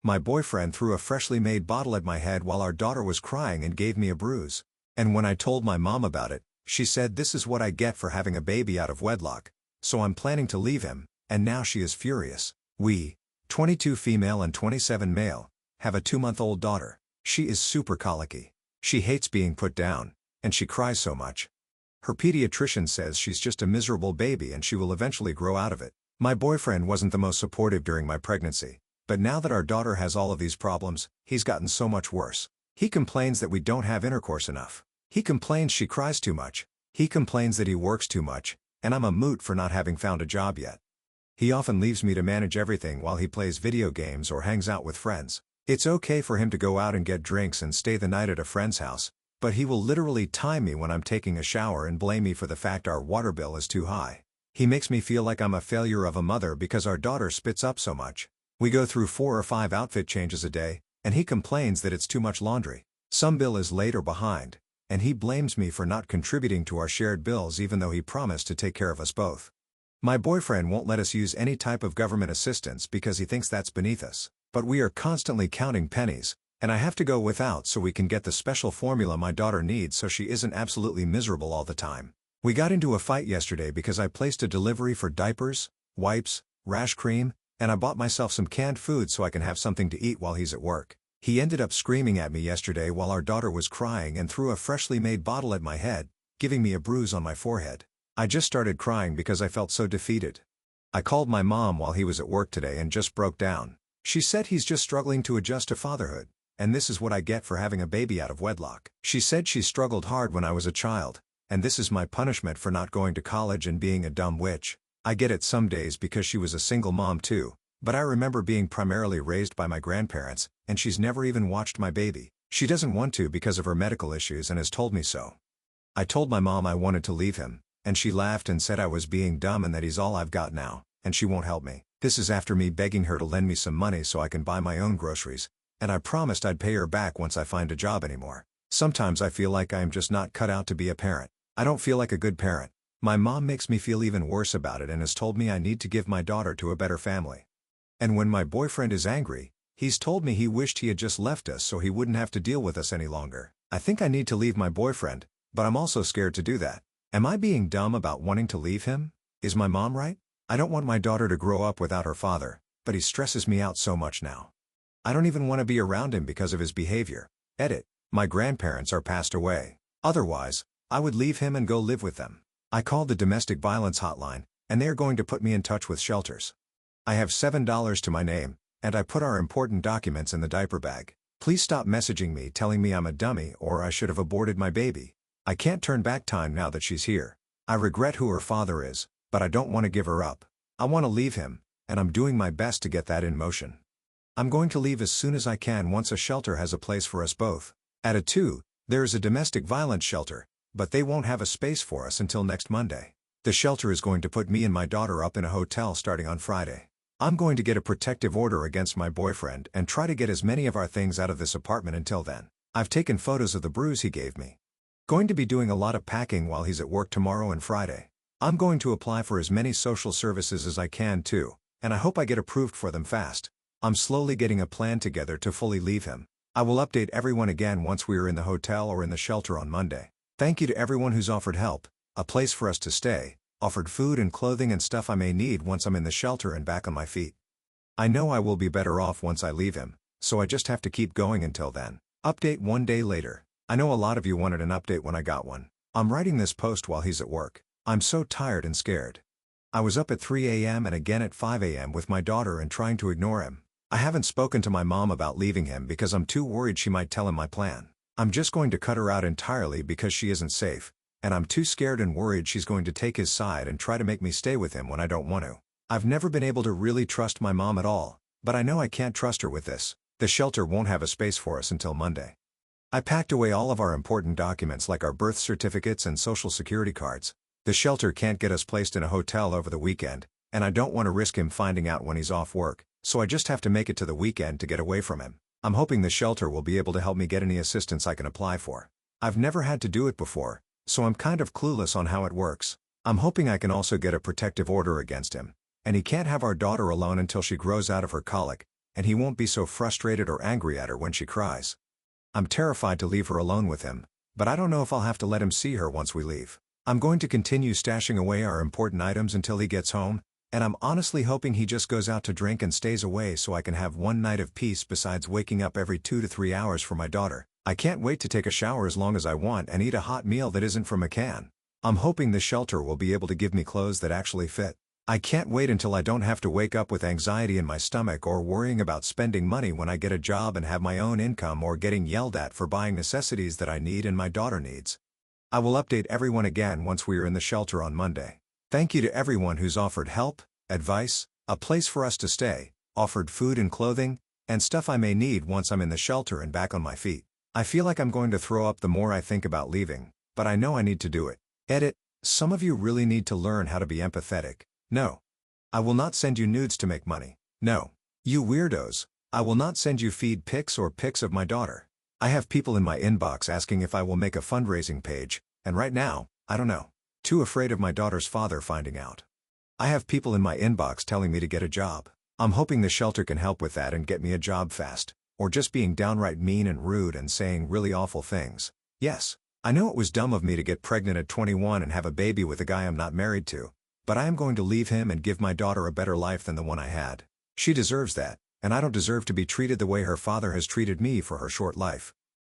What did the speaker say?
My boyfriend threw a freshly made bottle at my head while our daughter was crying and gave me a bruise. And when I told my mom about it, she said this is what I get for having a baby out of wedlock. So I'm planning to leave him, and now she is furious. We, 22 female and 27 male, have a 2-month-old daughter. She is super colicky. She hates being put down, and she cries so much. Her pediatrician says she's just a miserable baby and she will eventually grow out of it. My boyfriend wasn't the most supportive during my pregnancy, but now that our daughter has all of these problems, he's gotten so much worse. He complains that we don't have intercourse enough. He complains she cries too much. He complains that he works too much, and I'm a moot for not having found a job yet. He often leaves me to manage everything while he plays video games or hangs out with friends. It's okay for him to go out and get drinks and stay the night at a friend's house, but he will literally time me when I'm taking a shower and blame me for the fact our water bill is too high. He makes me feel like I'm a failure of a mother because our daughter spits up so much. We go through 4 or 5 outfit changes a day, and he complains that it's too much laundry. Some bill is late or behind, and he blames me for not contributing to our shared bills even though he promised to take care of us both. My boyfriend won't let us use any type of government assistance because he thinks that's beneath us, but we are constantly counting pennies, and I have to go without so we can get the special formula my daughter needs so she isn't absolutely miserable all the time. We got into a fight yesterday because I placed a delivery for diapers, wipes, rash cream, and I bought myself some canned food so I can have something to eat while he's at work. He ended up screaming at me yesterday while our daughter was crying and threw a freshly made bottle at my head, giving me a bruise on my forehead. I just started crying because I felt so defeated. I called my mom while he was at work today and just broke down. She said he's just struggling to adjust to fatherhood, and this is what I get for having a baby out of wedlock. She said she struggled hard when I was a child, and this is my punishment for not going to college and being a dumb witch. I get it some days because she was a single mom too, but I remember being primarily raised by my grandparents, and she's never even watched my baby. She doesn't want to because of her medical issues and has told me so. I told my mom I wanted to leave him, and she laughed and said I was being dumb and that he's all I've got now, and she won't help me. This is after me begging her to lend me some money so I can buy my own groceries, and I promised I'd pay her back once I find a job anymore. Sometimes I feel like I am just not cut out to be a parent. I don't feel like a good parent. My mom makes me feel even worse about it and has told me I need to give my daughter to a better family. And when my boyfriend is angry, he's told me he wished he had just left us so he wouldn't have to deal with us any longer. I think I need to leave my boyfriend, but I'm also scared to do that. Am I being dumb about wanting to leave him? Is my mom right? I don't want my daughter to grow up without her father, but he stresses me out so much now. I don't even want to be around him because of his behavior. Edit. My grandparents are passed away. Otherwise, I would leave him and go live with them. I called the domestic violence hotline, and they are going to put me in touch with shelters. I have $7 to my name, and I put our important documents in the diaper bag. Please stop messaging me telling me I'm a dummy or I should have aborted my baby. I can't turn back time now that she's here. I regret who her father is, but I don't want to give her up. I want to leave him, and I'm doing my best to get that in motion. I'm going to leave as soon as I can once a shelter has a place for us both. Added 2, there is a domestic violence shelter, but they won't have a space for us until next Monday. The shelter is going to put me and my daughter up in a hotel starting on Friday. I'm going to get a protective order against my boyfriend and try to get as many of our things out of this apartment until then. I've taken photos of the bruise he gave me. Going to be doing a lot of packing while he's at work tomorrow and Friday. I'm going to apply for as many social services as I can too, and I hope I get approved for them fast. I'm slowly getting a plan together to fully leave him. I will update everyone again once we are in the hotel or in the shelter on Monday. Thank you to everyone who's offered help, a place for us to stay, offered food and clothing and stuff I may need once I'm in the shelter and back on my feet. I know I will be better off once I leave him, so I just have to keep going until then. Update 1 day later. I know a lot of you wanted an update when I got one. I'm writing this post while he's at work. I'm so tired and scared. I was up at 3 a.m. and again at 5 a.m. with my daughter and trying to ignore him. I haven't spoken to my mom about leaving him because I'm too worried she might tell him my plan. I'm just going to cut her out entirely because she isn't safe, and I'm too scared and worried she's going to take his side and try to make me stay with him when I don't want to. I've never been able to really trust my mom at all, but I know I can't trust her with this. The shelter won't have a space for us until Monday. I packed away all of our important documents like our birth certificates and social security cards. The shelter can't get us placed in a hotel over the weekend, and I don't want to risk him finding out when he's off work, so I just have to make it to the weekend to get away from him. I'm hoping the shelter will be able to help me get any assistance I can apply for. I've never had to do it before, so I'm kind of clueless on how it works. I'm hoping I can also get a protective order against him, and he can't have our daughter alone until she grows out of her colic, and he won't be so frustrated or angry at her when she cries. I'm terrified to leave her alone with him, but I don't know if I'll have to let him see her once we leave. I'm going to continue stashing away our important items until he gets home, and I'm honestly hoping he just goes out to drink and stays away so I can have one night of peace besides waking up every 2 to 3 hours for my daughter. I can't wait to take a shower as long as I want and eat a hot meal that isn't from a can. I'm hoping the shelter will be able to give me clothes that actually fit. I can't wait until I don't have to wake up with anxiety in my stomach or worrying about spending money when I get a job and have my own income or getting yelled at for buying necessities that I need and my daughter needs. I will update everyone again once we are in the shelter on Monday. Thank you to everyone who's offered help, advice, a place for us to stay, offered food and clothing, and stuff I may need once I'm in the shelter and back on my feet. I feel like I'm going to throw up the more I think about leaving, but I know I need to do it. Edit. Some of you really need to learn how to be empathetic. No. I will not send you nudes to make money. No. You weirdos. I will not send you feed pics or pics of my daughter. I have people in my inbox asking if I will make a fundraising page, and right now, I don't know. Too afraid of my daughter's father finding out. I have people in my inbox telling me to get a job. I'm hoping the shelter can help with that and get me a job fast, or just being downright mean and rude and saying really awful things. Yes, I know it was dumb of me to get pregnant at 21 and have a baby with a guy I'm not married to, but I am going to leave him and give my daughter a better life than the one I had. She deserves that, and I don't deserve to be treated the way her father has treated me for her short life.